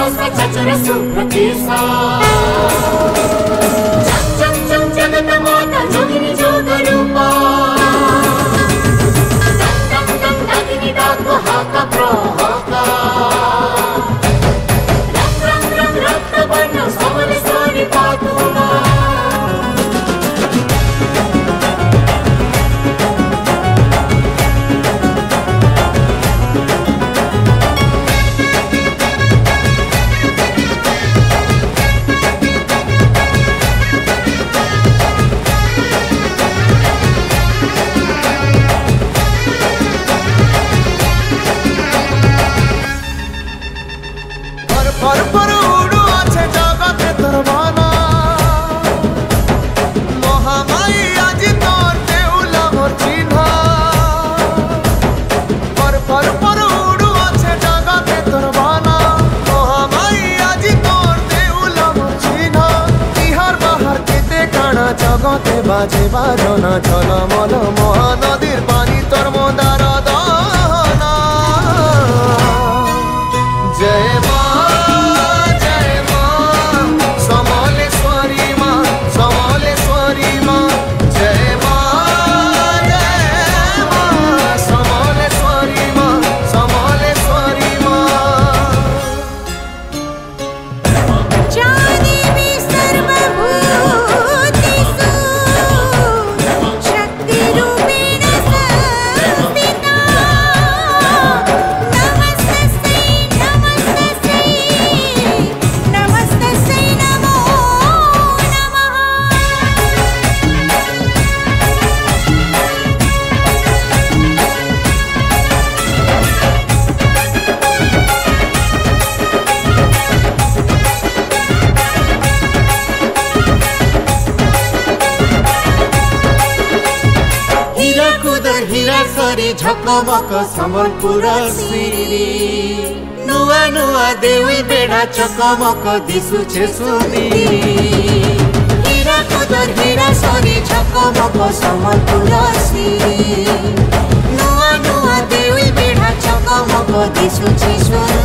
विश्वास चचर सुप्रतीसा चम चम चम जगत माता जोगिनी जोग रूपा दम दम दम दागिनी डाको हाका प्रहाका रंग रंग रंग रक्त वर्ण समलेश्वरी पातुमा पर उड़ू আছে জগতে তোর বানা মহামাই আজি তোর দেউলা মোর চিহ্না पर उड़ू আছে জগতে তোর বানা মহামাই আজি তোর দেউলা মোর চিহ্না ইহার বাহার কেতে কানা জগতে বাজে বাজনা ঝলমল মহানদীর পানি তোর মন্দার দানা জয় মা हीरा सरी झकमक संबलपुर सिरी नुआ नुआ देउल बेड़ा चकमक दिसुछे सुनी हीरा कुदर हीरा सरी झकमक संबलपुर सिरी नुआ नुआ देउल बेड़ा चकमक दिसुछे सुनी।